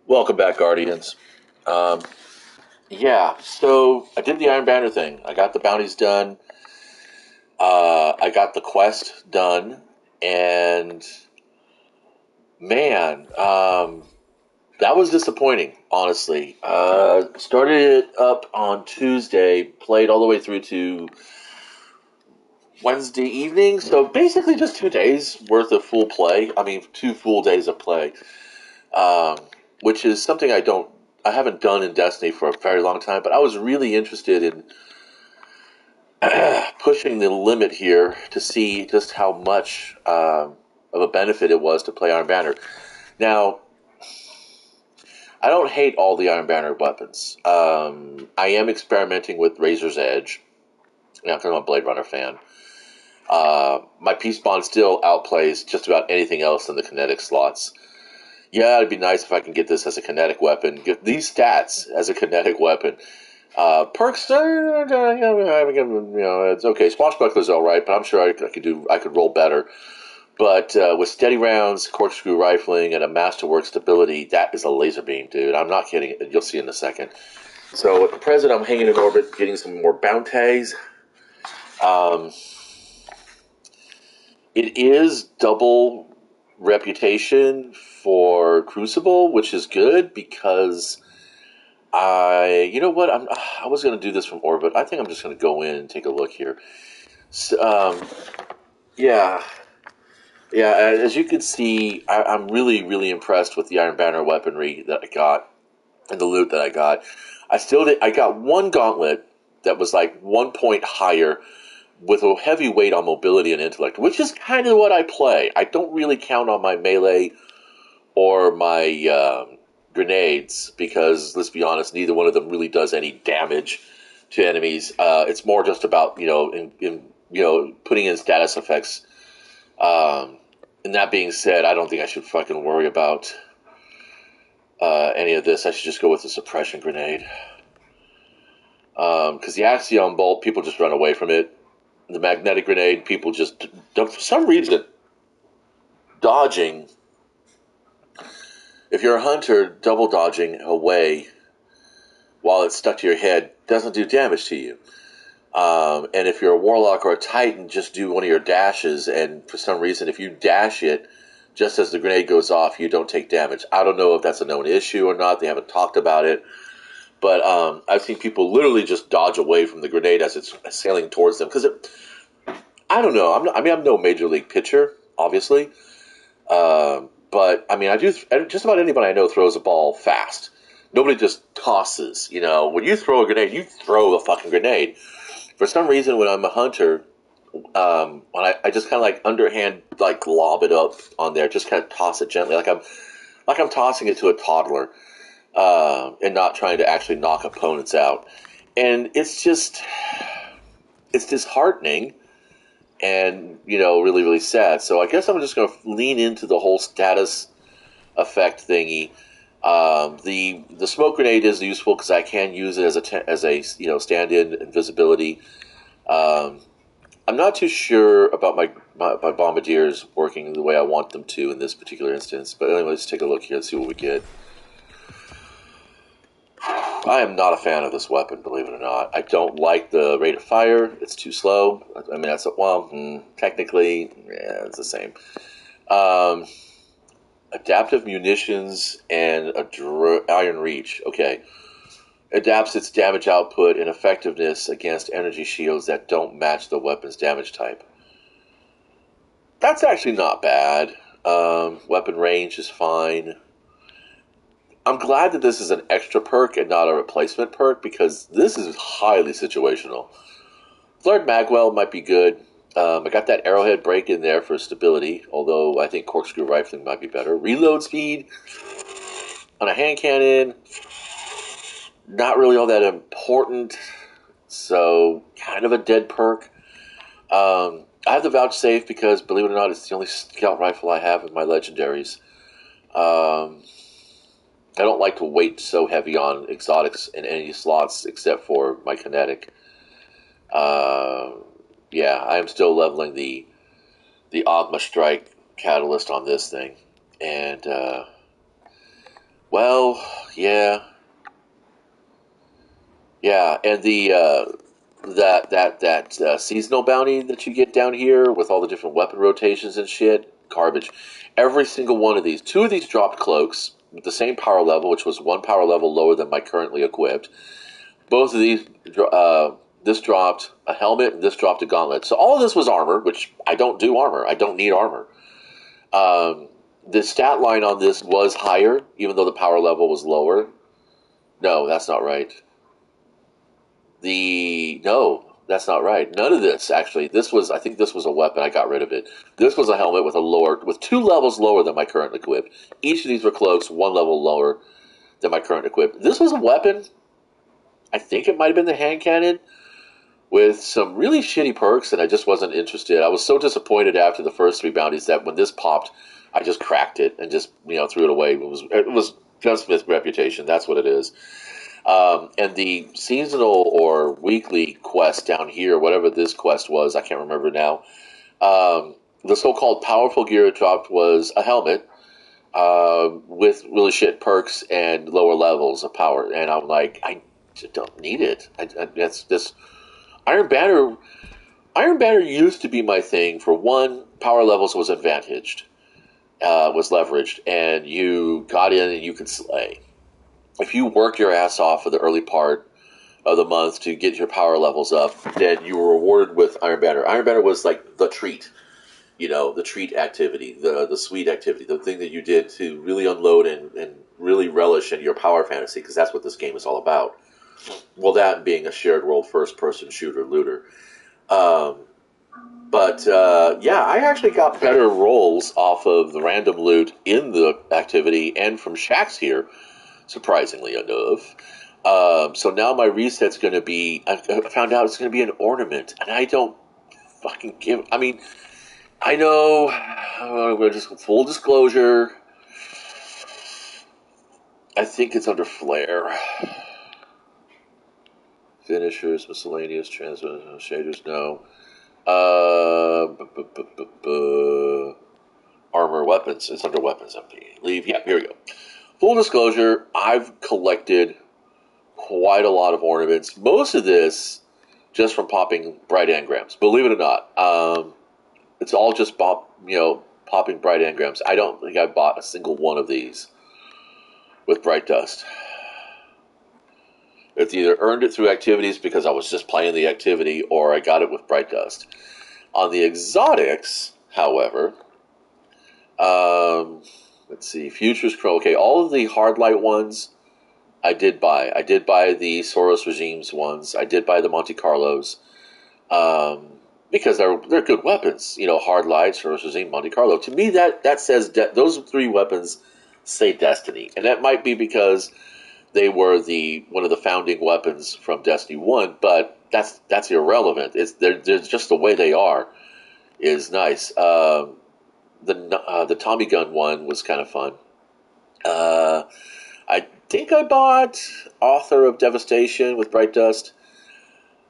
Welcome back, Guardians. Um, yeah, so I did the Iron Banner thing. I got the bounties done. I got the quest done, and man, that was disappointing. Honestly, started it up on Tuesday, played all the way through to Wednesday evening. So basically, just 2 days worth of full play. I mean, 2 full days of play, um, which is something I haven't done in Destiny for a very long time. But I was really interested in pushing the limit here to see just how much of a benefit it was to play Iron Banner. Now, I don't hate all the Iron Banner weapons. I am experimenting with Razor's Edge. Because I'm a Blade Runner fan. My Peace Bond still outplays just about anything else in the kinetic slots. Yeah, it'd be nice if I can get this as a kinetic weapon. Get these stats as a kinetic weapon. Perks, it's okay. Swashbuckler's all right, but I'm sure I could roll better. But with steady rounds, corkscrew rifling, and a masterwork stability, that is a laser beam, dude. I'm not kidding. You'll see in a second. So at the present, I'm hanging in orbit, getting some more bounties. Um, it is double reputation for Crucible, which is good because you know what? I was going to do this from orbit. I think I'm just going to go in and take a look here. So, yeah, yeah. As you can see, I'm really, really impressed with the Iron Banner weaponry that I got and the loot that I got. I got one gauntlet that was like 1 point higher with a heavy weight on mobility and intellect, which is kind of what I play. I don't really count on my melee or my grenades because, let's be honest, neither one of them really does any damage to enemies. It's more just about putting in status effects. And that being said, I don't think I should fucking worry about any of this. I should just go with the suppression grenade. Because the Axion Bolt, people just run away from it. The magnetic grenade, people just don't, for some reason, dodging. If you're a hunter, double dodging away while it's stuck to your head doesn't do damage to you. And if you're a warlock or a titan, just do one of your dashes, and for some reason, if you dash it just as the grenade goes off, you don't take damage. I don't know if that's a known issue or not. They haven't talked about it. But I've seen people literally just dodge away from the grenade as it's sailing towards them. Because I don't know. I'm no major league pitcher, obviously. But I mean, just about anybody I know throws a ball fast. Nobody just tosses. You know, when you throw a grenade, you throw a fucking grenade. For some reason, when I'm a hunter, when I just kind of like underhand like lob it up on there, just kind of toss it gently, like I'm tossing it to a toddler, and not trying to actually knock opponents out. And it's disheartening and really, really sad. So I guess I'm just going to lean into the whole status effect thingy. The smoke grenade is useful because I can use it as a stand-in invisibility. Um, I'm not too sure about my bombardiers working the way I want them to in this particular instance. But anyway, let's take a look here and see what we get. I am not a fan of this weapon, believe it or not. I don't like the rate of fire. It's too slow. I mean, technically, yeah, it's the same. Um, Adaptive munitions and iron reach. Okay. Adapts its damage output and effectiveness against energy shields that don't match the weapon's damage type. That's actually not bad. Weapon range is fine. I'm glad that this is an extra perk and not a replacement perk because this is highly situational. Flared Magwell might be good. I got that arrowhead break in there for stability, although I think corkscrew rifling might be better. Reload speed on a hand cannon, not really all that important, so kind of a dead perk. I have the vouchsafe because, believe it or not, it's the only scout rifle I have in my legendaries. I don't like to weight so heavy on exotics in any slots except for my kinetic. Yeah, I am still leveling the Ogma Strike catalyst on this thing, and Well, yeah, yeah, and the that seasonal bounty that you get down here with all the different weapon rotations and shit, garbage. Every single one of these, two of these dropped cloaks with the same power level, which was one power level lower than my currently equipped. Both of these, this dropped a helmet, and this dropped a gauntlet. So all of this was armor, which I don't do armor. I don't need armor. Um, the stat line on this was higher, even though the power level was lower. No, that's not right. No, that's not right. None of this actually. This was, I think, this was a weapon. I got rid of it. This was a helmet with two levels lower than my current equip. Each of these were cloaks, one level lower than my current equip. This was a weapon. I think it might have been the hand cannon with some really shitty perks, and I just wasn't interested. I was so disappointed after the first three bounties that when this popped, I just cracked it and just threw it away. It was Gunsmith reputation. That's what it is. And the seasonal or weekly quest down here, whatever this quest was, I can't remember now. The so-called powerful gear it dropped was a helmet with really shit perks and lower levels of power. And I'm like, I just don't need it. That's just Iron Banner. Iron Banner used to be my thing. For one, power levels was advantaged, was leveraged, and you got in and you could slay. If you worked your ass off for the early part of the month to get your power levels up, then you were rewarded with Iron Banner. Iron Banner was like the treat, the treat activity, the sweet activity, the thing that you did to really unload and really relish in your power fantasy, because that's what this game is all about. Well, that being a shared world first person shooter looter. Um, but yeah, I actually got better rolls off of the random loot in the activity and from Shaxx here, surprisingly enough. So now my reset's going to be. I found out it's going to be an ornament, and I don't fucking give. I mean, I know. Just full disclosure. I think it's under Flare. Finishers, miscellaneous, transmitters, shaders, no. Armor, weapons. It's under weapons MP. Leave. Yeah, here we go. Full disclosure, I've collected quite a lot of ornaments. Most of this just from popping bright engrams. Believe it or not, it's all just popping bright engrams. I don't think I bought a single one of these with bright dust. It's either earned it through activities because I was just playing the activity, or I got it with bright dust. On the exotics, however, let's see, Futures Chrome. Okay, all of the hard light ones I did buy. I did buy the Soros Regimes ones. I did buy the Monte Carlos. Because they're good weapons. Hard light, Soros Regime, Monte Carlo. To me, that says those three weapons say Destiny, and that might be because they were one of the founding weapons from Destiny 1. But that's irrelevant. They're just the way they are is nice. The Tommy gun one was kind of fun. I think I bought Author of Devastation with Bright Dust.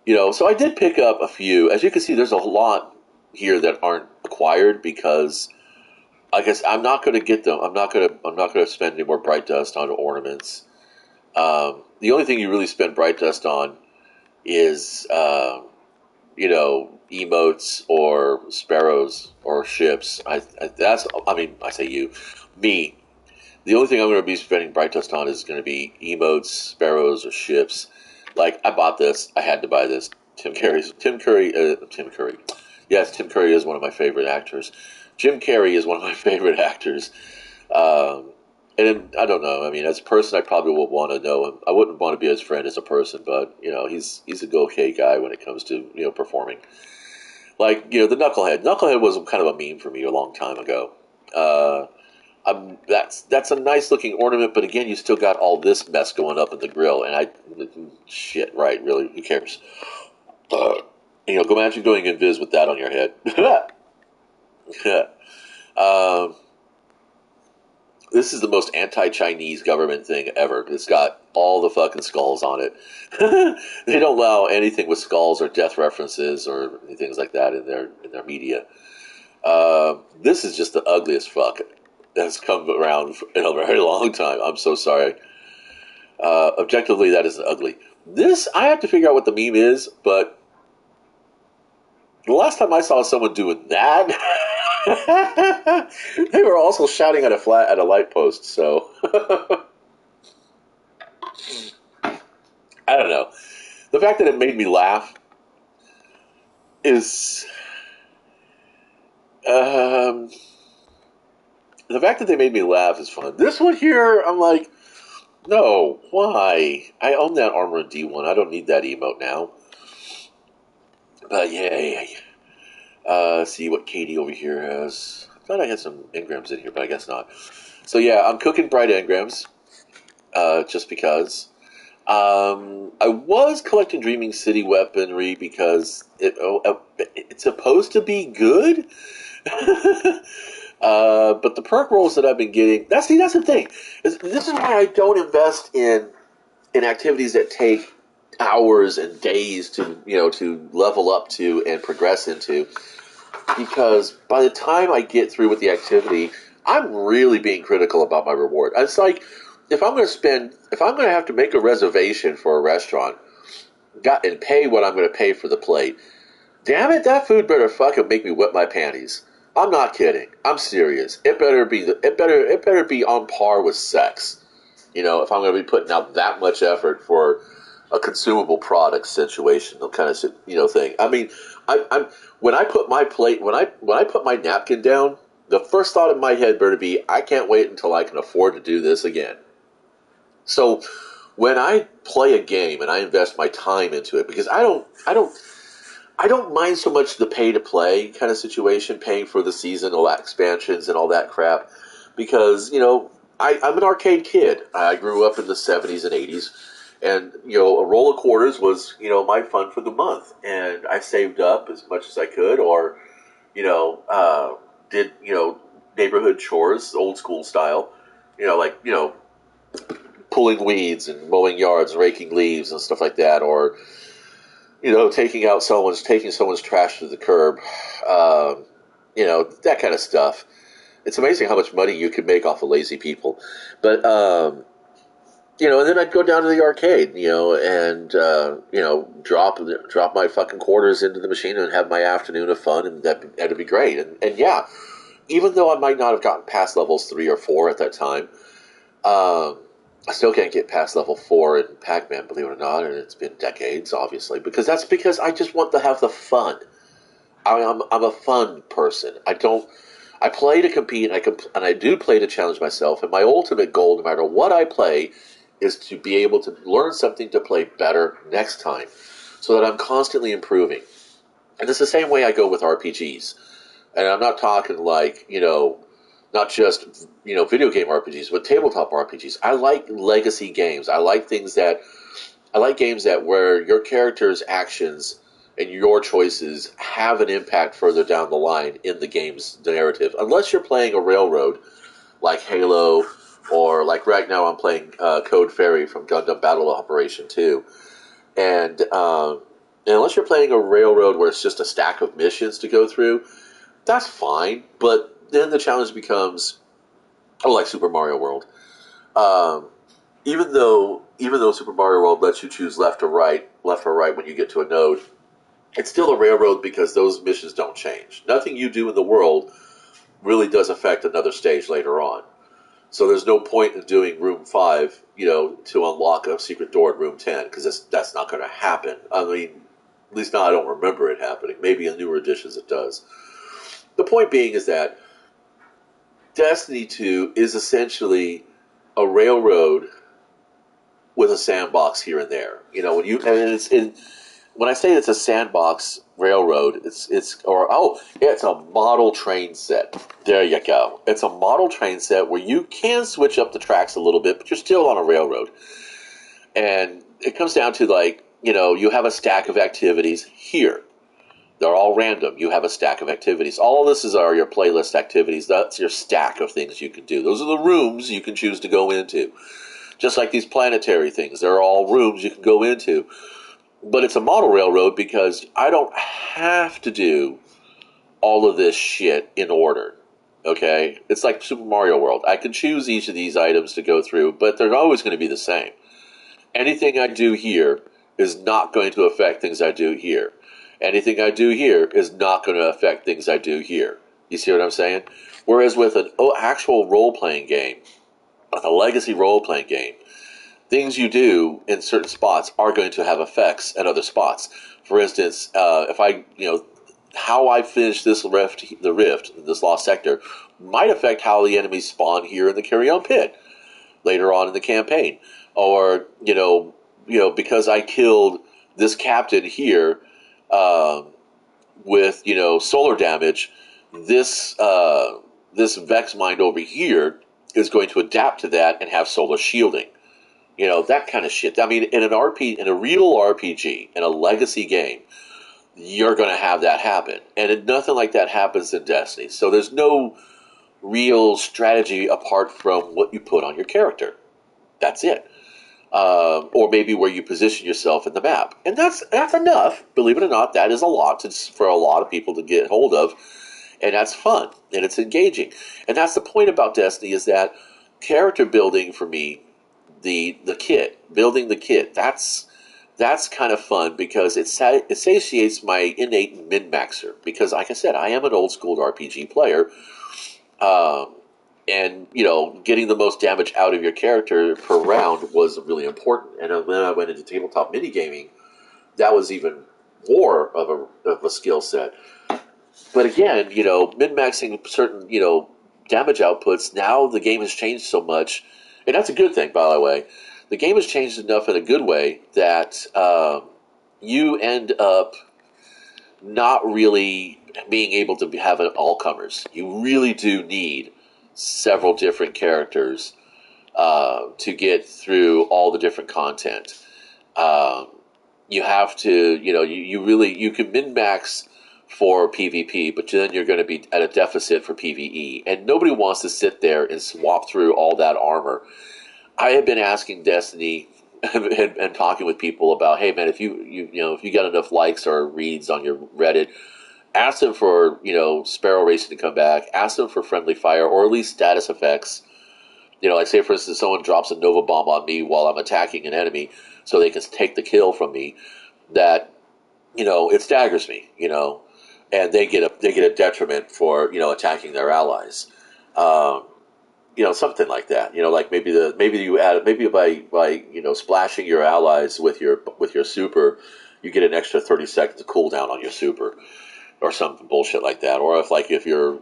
So I did pick up a few. As you can see, there's a lot here that aren't acquired because I guess I'm not going to get them. I'm not going to spend any more Bright Dust on ornaments. The only thing you really spend Bright Dust on is emotes or sparrows or ships. I say me. The only thing I'm going to be spending Bright Dust on is going to be emotes, sparrows, or ships. Like, I bought this. I had to buy this. Tim Curry. Yes, Tim Curry is one of my favorite actors. Jim Carrey is one of my favorite actors. And I don't know. I mean, as a person, I probably would want to know him. I wouldn't want to be his friend as a person, but, he's a okay guy when it comes to, performing. Like, the Knucklehead. Knucklehead was kind of a meme for me a long time ago. That's a nice looking ornament, but again, you still got all this mess going up in the grill, and shit, right? Really, who cares? Go imagine doing invis with that on your head. um, this is the most anti-Chinese government thing ever. It's got all the fucking skulls on it. They don't allow anything with skulls or death references or things like that in their media. This is just the ugliest fuck. has come around in a very long time. I'm so sorry. Objectively, that is ugly. This, I have to figure out what the meme is, but the last time I saw someone doing that, they were also shouting at a light post. So I don't know. The fact that it made me laugh is the fact that they made me laugh is fun. This one here, I'm like, no, why? I own that Armor D1. I don't need that emote now. But yeah. See what Katie over here has. I thought I had some engrams in here, but I guess not. So yeah, I'm cooking bright engrams, just because. I was collecting Dreaming City weaponry because it's supposed to be good. But the perk rolls that I've been getting, that's the thing. This is why I don't invest in activities that take hours and days to level up to and progress into, because by the time I get through with the activity, I'm really being critical about my reward. It's like if I'm going to have to make a reservation for a restaurant, and pay what I'm going to pay for the plate, damn it, that food better fucking make me wet my panties. I'm not kidding. I'm serious. It better be on par with sex. If I'm going to be putting out that much effort for a consumable product situation, kind of thing. I mean, I'm when I put my napkin down, the first thought in my head better be, I can't wait until I can afford to do this again. So when I play a game and I invest my time into it, because I don't mind so much the pay to play kind of situation, paying for the seasonal expansions and all that crap, because I'm an arcade kid. I grew up in the 70s and 80s, and a roll of quarters was my fun for the month, and I saved up as much as I could, or did neighborhood chores, old school style, like pulling weeds and mowing yards, raking leaves and stuff like that, or taking someone's trash to the curb, that kind of stuff. It's amazing how much money you can make off of lazy people. But and then I'd go down to the arcade, and drop my fucking quarters into the machine and have my afternoon of fun, and that'd be great. And yeah, even though I might not have gotten past levels 3 or 4 at that time, I still can't get past level 4 in Pac-Man, believe it or not, and it's been decades, obviously, because I just want to have the fun. I'm a fun person. I play to compete, and I do play to challenge myself, and my ultimate goal, no matter what I play, is to be able to learn something to play better next time, so that I'm constantly improving. And it's the same way I go with RPGs. And I'm not talking like, not just, video game RPGs, but tabletop RPGs. I like legacy games. I like games that where your character's actions and your choices have an impact further down the line in the game's narrative. Unless you're playing a railroad like Halo, or like right now I'm playing Code Fairy from Gundam Battle Operation 2. And unless you're playing a railroad where it's just a stack of missions to go through, that's fine. But then the challenge becomes, like Super Mario World. Even though Super Mario World lets you choose left or right when you get to a node, it's still a railroad because those missions don't change. Nothing you do in the world really does affect another stage later on. So there's no point in doing room 5, to unlock a secret door in room 10, because that's not going to happen. I mean, at least now I don't remember it happening. Maybe in newer editions it does. The point being is that Destiny 2 is essentially a railroad with a sandbox here and there. When I say it's a sandbox railroad, it's a model train set. There you go. It's a model train set where you can switch up the tracks a little bit, but you're still on a railroad. And it comes down to you have a stack of activities here. They're all random. You have a stack of activities. All of this are your playlist activities. That's your stack of things you can do. Those are the rooms you can choose to go into. Just like these planetary things. They're all rooms you can go into. But it's a model railroad because I don't have to do all of this shit in order. Okay, it's like Super Mario World. I can choose each of these items to go through, but they're always going to be the same. Anything I do here is not going to affect things I do here. Anything I do here is not going to affect things I do here. You see what I'm saying? Whereas with an actual role playing game, with a legacy role playing game, things you do in certain spots are going to have effects at other spots. For instance, if I, how I finish the rift, this lost sector, might affect how the enemies spawn here in the Carrion Pit later on in the campaign, or because I killed this captain here with solar damage, this Vex Mind over here is going to adapt to that and have solar shielding. That kind of shit. I mean, in in a real RPG, in a legacy game, you're going to have that happen, and nothing like that happens in Destiny. So there's no real strategy apart from what you put on your character. That's it. Or maybe where you position yourself in the map, and that's enough. Believe it or not, that is a lot for a lot of people to get hold of, and that's fun and it's engaging. And that's the point about Destiny, is that character building for me, the kit, building the kit, that's kind of fun because it satiates my innate min-maxer. Because, like I said, I am an old school RPG player, and getting the most damage out of your character per round was really important. And when I went into tabletop minigaming, that was even more of a skill set. But again, min-maxing certain damage outputs. Now the game has changed so much, and that's a good thing, by the way. The game has changed enough in a good way that you end up not really being able to have an all-comers. You really do need several different characters to get through all the different content. You have to, you can min-max for PvP, but then you're going to be at a deficit for PvE. And nobody wants to sit there and swap through all that armor. I have been asking Destiny and talking with people about, hey man, if you got enough likes or reads on your Reddit, ask them for Sparrow Racing to come back, ask them for friendly fire or at least status effects. Like say for instance, someone drops a Nova Bomb on me while I'm attacking an enemy, so they can take the kill from me. That it staggers me, and they get a detriment for attacking their allies. Something like that. Like maybe you add, maybe by splashing your allies with your super, you get an extra 30 seconds of cooldown on your super, or some bullshit like that. Or if you're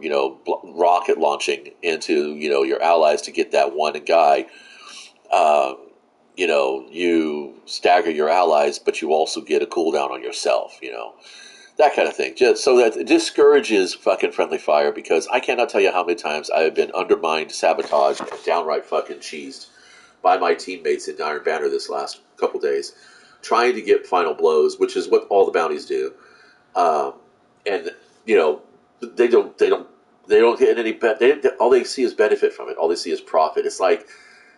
rocket launching into your allies to get that one guy, you stagger your allies, but you also get a cooldown on yourself. That kind of thing, just so that it discourages fucking friendly fire, because I cannot tell you how many times I have been undermined, sabotaged, and downright fucking cheesed by my teammates in Iron Banner this last couple days, trying to get final blows, which is what all the bounties do. And they don't get any. All they see is benefit from it. All they see is profit. It's like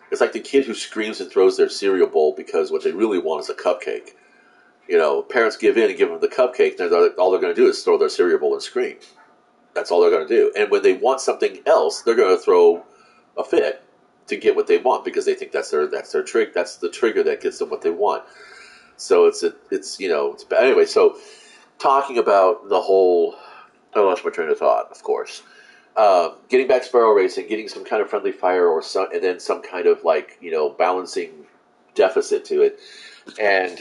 the kid who screams and throws their cereal bowl because what they really want is a cupcake. Parents give in and give them the cupcake, and all they're going to do is throw their cereal bowl and scream. That's all they're going to do. And when they want something else, they're going to throw a fit to get what they want, because they think that's their trick. That's the trigger that gets them what they want. So it's anyway. So talking about the whole, I lost my train of thought. Of course, getting back to Sparrow Racing, getting some kind of friendly fire and then some kind of balancing deficit to it. And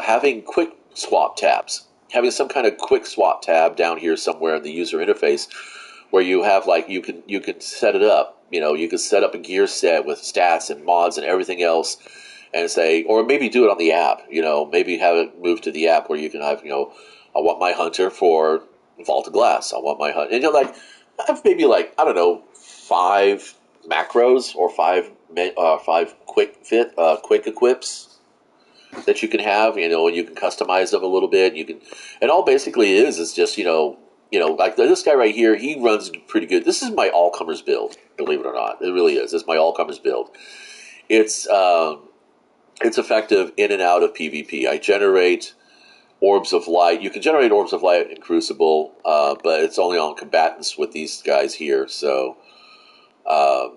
having quick swap tabs, having some kind of quick swap tab down here somewhere in the user interface, where you have you can set it up. You can set up a gear set with stats and mods and everything else, and say, or maybe do it on the app. Maybe have it move to the app where you can have I want my hunter for Vault of Glass. I want my hunter, and I have maybe I don't know, 5 macros or 5 quick equips that you can have, and you can customize them a little bit. And all basically is just like this guy right here. He runs pretty good. This is my all comers build, believe it or not. It really is. It's my all comers build. It's effective in and out of PvP. I generate orbs of light. You can generate orbs of light in Crucible, but it's only on combatants with these guys here. So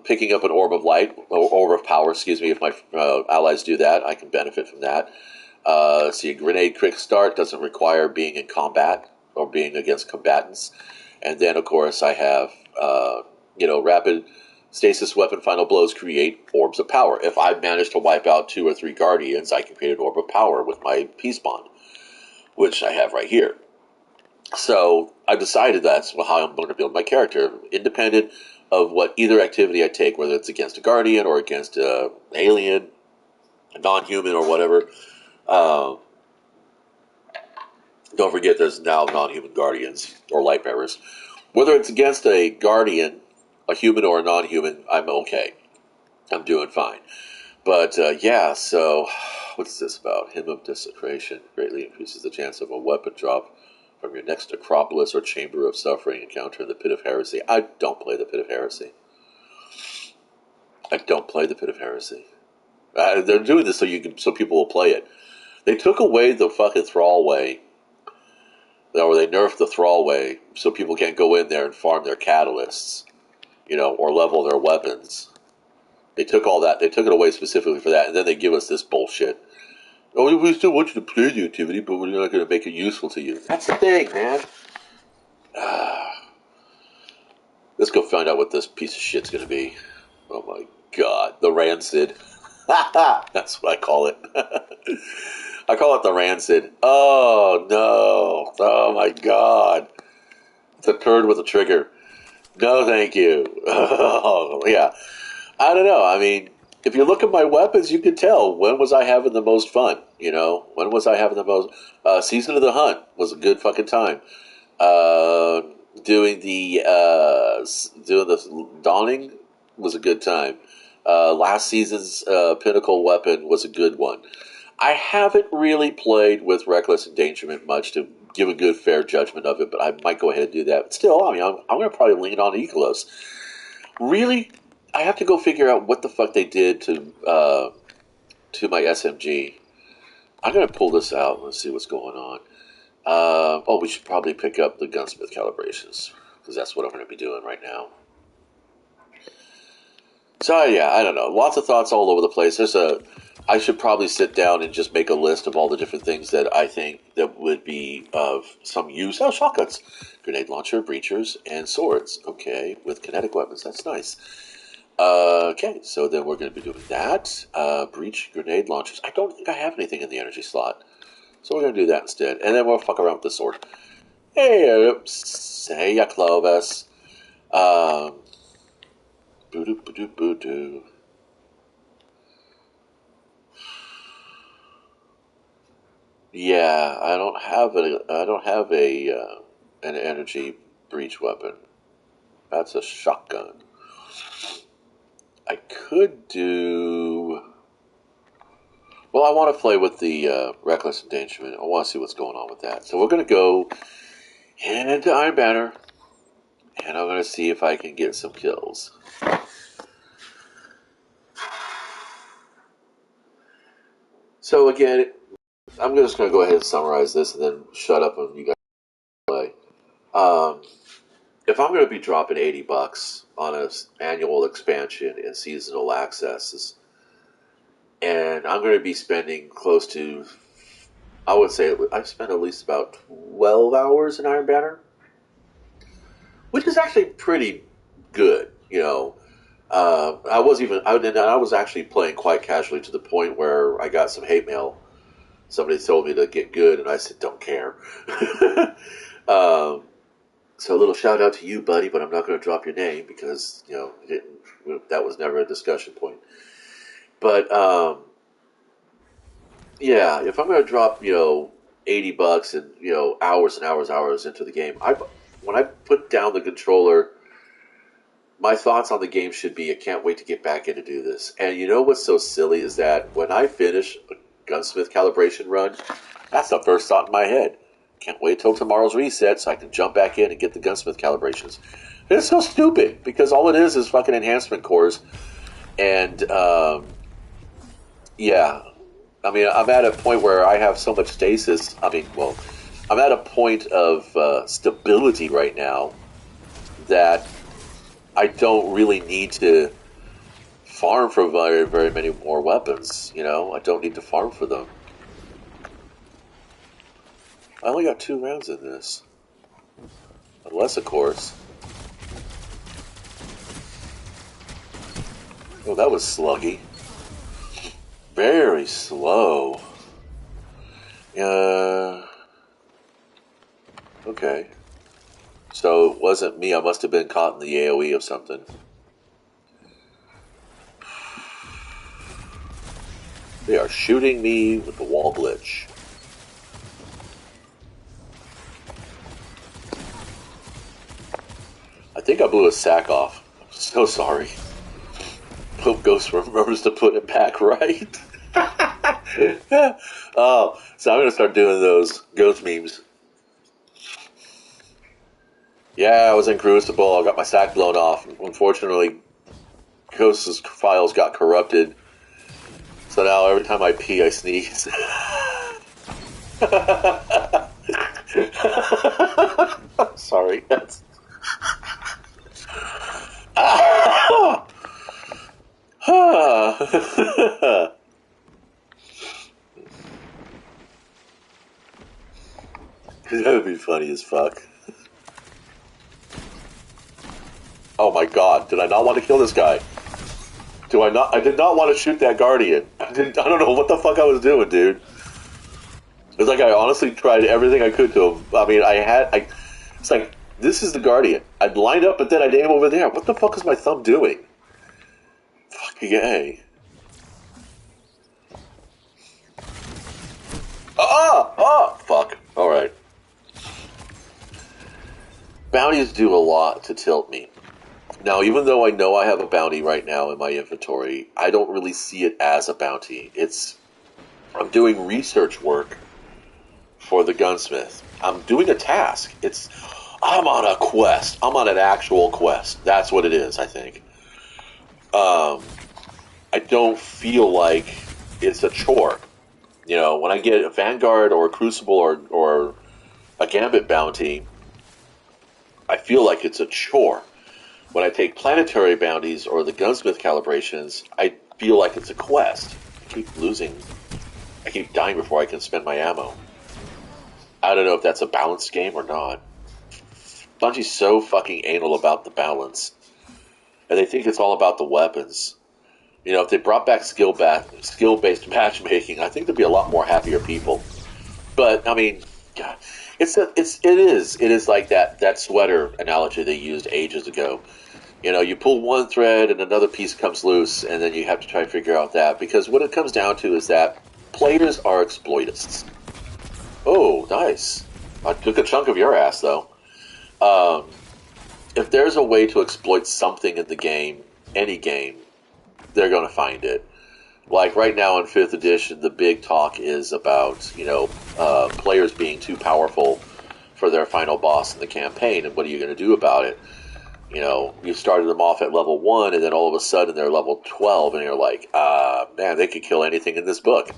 picking up an orb of light, or orb of power, excuse me, if my allies do that, I can benefit from that. See, a grenade quick start doesn't require being in combat or being against combatants. And then, of course, I have, rapid stasis weapon final blows create orbs of power. If I manage to wipe out 2 or 3 guardians, I can create an orb of power with my peace bond, which I have right here. So I've decided that's how I'm going to build my character, independent of what either activity I take, whether it's against a guardian or against an alien, a non-human, or whatever. Don't forget there's now non-human guardians or light bearers. Whether it's against a guardian, a human or a non-human, I'm okay. I'm doing fine. But so what's this about? Hymn of Desecration greatly increases the chance of a weapon drop from your next Acropolis or Chamber of Suffering encounter in the Pit of Heresy. I don't play the Pit of Heresy. They're doing this so people will play it. They took away the fucking Thrall Way, or they nerfed the Thrall Way, so people can't go in there and farm their catalysts, or level their weapons. They took all that. They took it away specifically for that, and then they give us this bullshit. Oh, we still want you to play the activity, but we're not going to make it useful to you. That's the thing, man. Let's go find out what this piece of shit's going to be. Oh my god, the Rancid. That's what I call it. I call it the Rancid. Oh no. Oh my god. It's a turd with a trigger. No thank you. Oh yeah. I don't know. I mean, if you look at my weapons, you can tell when was I having the most fun. When was I having the most? Season of the Hunt was a good fucking time. Doing the Dawning was a good time. Last season's Pinnacle weapon was a good one. I haven't really played with Reckless Endangerment much to give a good fair judgment of it, but I might go ahead and do that. But still, I mean, I'm going to probably lean on Ikelos. Really, I have to go figure out what the fuck they did to my SMG. I'm going to pull this out and see what's going on. We should probably pick up the gunsmith calibrations, because that's what I'm going to be doing right now. So yeah, I don't know. Lots of thoughts all over the place. I should probably sit down and just make a list of all the different things that I think that would be of some use. Oh, shotguns, grenade launcher, breachers, and swords. Okay, with kinetic weapons. That's nice. Okay, so then we're going to be doing that. Breach, grenade launchers. I don't think I have anything in the energy slot, so we're going to do that instead. And then we'll fuck around with the sword. Hey, Clovis. Boo-doo. Yeah, I don't have an energy breach weapon. That's a shotgun. I could do. Well, I want to play with the Reckless Endangerment. I want to see what's going on with that. So we're going to go into Iron Banner, and I'm going to see if I can get some kills. So again, I'm just going to go ahead and summarize this and then shut up and you guys play. If I'm going to be dropping $80 on an annual expansion and seasonal accesses, and I'm going to be spending close to, I would say I've spent at least about 12 hours in Iron Banner, which is actually pretty good, I was actually playing quite casually to the point where I got some hate mail. Somebody told me to get good, and I said, don't care. So a little shout out to you, buddy, but I'm not going to drop your name because, that was never a discussion point. But, if I'm going to drop, $80 and, hours and hours into the game, when I put down the controller, my thoughts on the game should be, I can't wait to get back in to do this. And you know what's so silly is that when I finish a gunsmith calibration run, that's the first thought in my head. Can't wait till tomorrow's reset so I can jump back in and get the gunsmith calibrations. And it's so stupid because all it is fucking enhancement cores. And, I mean, I'm at a point where I have so much stasis. I mean, well, I'm at a point of stability right now that I don't really need to farm for very, very many more weapons. You know, I don't need to farm for them. I only got 2 rounds in this. Unless, of course. Oh, that was sluggy. Very slow. Okay. So it wasn't me. I must have been caught in the AoE of something. They are shooting me with the wall glitch. I think I blew a sack off. I'm so sorry. Hope Ghost remembers to put it back right. Oh, so I'm going to start doing those Ghost memes. Yeah, I was in Crucible. I got my sack blown off. Unfortunately, Ghost's files got corrupted. So now every time I pee, I sneeze. Sorry. That's... That would be funny as fuck. Oh my god, did I not want to kill this guy? Do I not? I did not want to shoot that Guardian. I don't know what the fuck I was doing, dude. It's like I honestly tried everything I could to... I mean, it's like, this is the Guardian. I'd lined up, but then I'd aim over there. What the fuck is my thumb doing? Fucking A. Fuck. Alright. Bounties do a lot to tilt me. Now, even though I know I have a bounty right now in my inventory, I don't really see it as a bounty. I'm doing research work for the gunsmith. I'm doing a task. I'm on a quest. I'm on an actual quest. That's what it is, I think. I don't feel like it's a chore. You know, when I get a Vanguard or a Crucible or a Gambit bounty, I feel like it's a chore. When I take planetary bounties or the gunsmith calibrations, I feel like it's a quest. I keep dying before I can spend my ammo. I don't know if that's a balanced game or not. Bungie's so fucking anal about the balance. And they think it's all about the weapons. You know, if they brought back skill-based matchmaking, I think there'd be a lot more happier people. But, I mean, God, it is like that sweater analogy they used ages ago. You know, you pull one thread and another piece comes loose, and then you have to try to figure out that. Because what it comes down to is that players are exploitists. Oh, nice. I took a chunk of your ass, though. If there's a way to exploit something in the game, any game, they're going to find it. Like right now in 5th edition, the big talk is about, you know, players being too powerful for their final boss in the campaign, and what are you going to do about it? You know, you started them off at level 1, and then all of a sudden they're level 12, and you're like, man, they could kill anything in this book.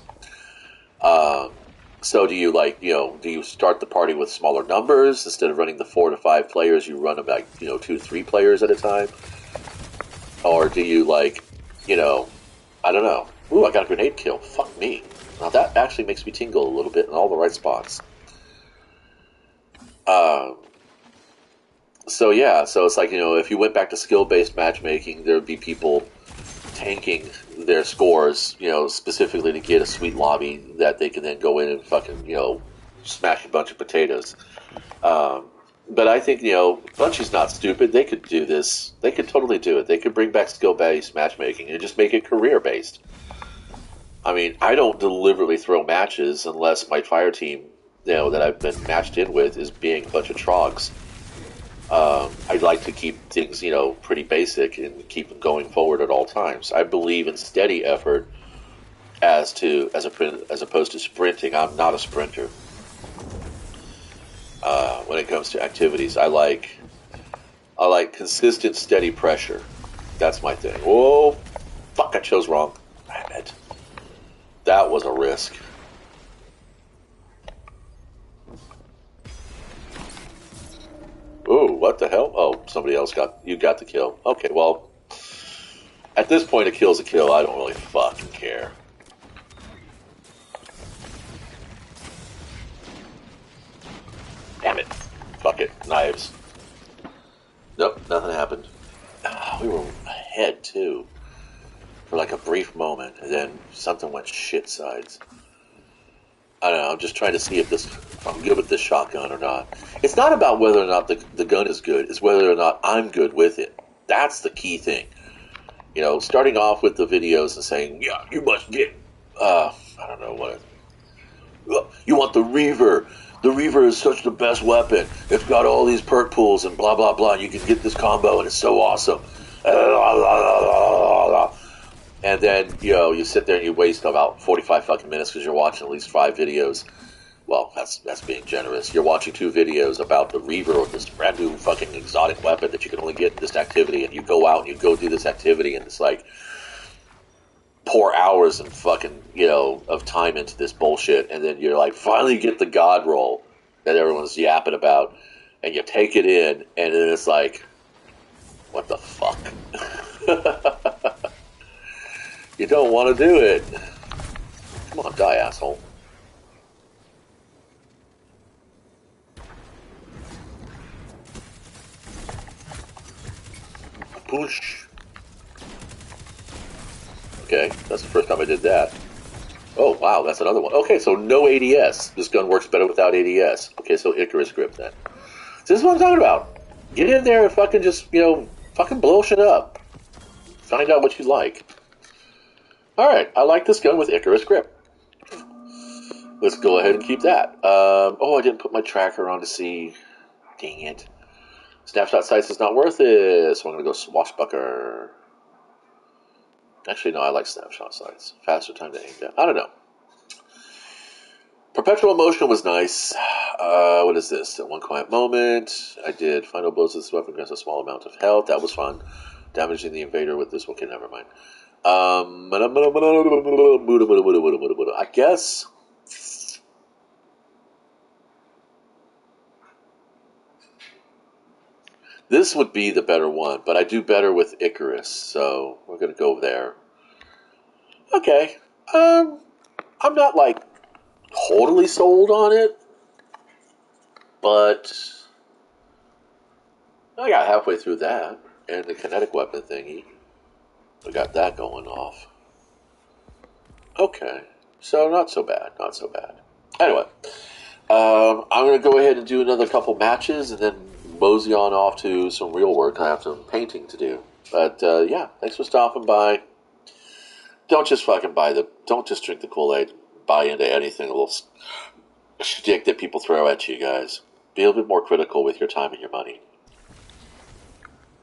So do you start the party with smaller numbers? Instead of running the 4 to 5 players, you run about, 2 to 3 players at a time? Or do you, I don't know. Ooh, I got a grenade kill. Fuck me. Now that actually makes me tingle a little bit in all the right spots. So it's like, if you went back to skill-based matchmaking, there would be people tanking their scores, specifically to get a sweet lobby that they can then go in and fucking, smash a bunch of potatoes. But I think, Bungie's not stupid. They could do this. They could totally do it. They could bring back skill-based matchmaking and just make it career-based. I mean, I don't deliberately throw matches unless my fire team, that I've been matched in with is being a bunch of trogs. I'd like to keep things, pretty basic and keep them going forward at all times. I believe in steady effort as opposed to sprinting. I'm not a sprinter. When it comes to activities, I like consistent, steady pressure. That's my thing. Whoa, fuck! I chose wrong. Damn it. that was a risk. Ooh, what the hell? Oh, somebody else got the kill. Okay, well, at this point, a kill's a kill. I don't really fucking care. Damn it. Fuck it. Knives. Nope, nothing happened. We were ahead, too. For like a brief moment, and then something went shit sides. I don't know, I'm just trying to see if I'm good with this shotgun or not. It's not about whether or not the gun is good, it's whether or not I'm good with it. That's the key thing. You know, starting off with the videos and saying, yeah, you must get, I don't know what, you want the Reaver. The Reaver is such the best weapon. It's got all these perk pools and blah, blah, blah. And you can get this combo and it's so awesome. And then, you know, you sit there and you waste about 45 fucking minutes because you're watching at least 5 videos. Well, that's being generous. You're watching 2 videos about the Reaver or this brand new fucking exotic weapon that you can only get in this activity. And you go out and you go do this activity and it's like, pour hours and fucking, you know, of time into this bullshit, and then you're like, finally get the god roll that everyone's yapping about, and you take it in, and then it's like, what the fuck? You don't want to do it. Come on, die, asshole. Push. Okay, that's the first time I did that. Oh, wow, that's another one. Okay, so no ADS. This gun works better without ADS. Okay, so Icarus grip then. So this is what I'm talking about. Get in there and fucking just, you know, fucking blow shit up. Find out what you like. Alright, I like this gun with Icarus grip. Let's go ahead and keep that. I didn't put my tracker on to see. Dang it. Snapshot sights is not worth it, so I'm going to go swashbuckler. Actually, no, I like snapshot sights. Faster time to aim down. I don't know. Perpetual motion was nice. What is this? At one quiet moment, I did final blows with this weapon grants a small amount of health. That was fun. Damaging the invader with this. Okay, never mind. I guess. This would be the better one, but I do better with Icarus, so we're going to go there. Okay. I'm not, like, totally sold on it, but I got halfway through that, and the kinetic weapon thingy. I got that going off. Okay. So, not so bad, not so bad. Anyway, I'm going to go ahead and do another couple matches, and then mosey on off to some real work. I have some painting to do. But, yeah, thanks for stopping by. Don't just don't just drink the Kool-Aid, buy into anything, a little shtick that people throw at you guys. Be a little bit more critical with your time and your money.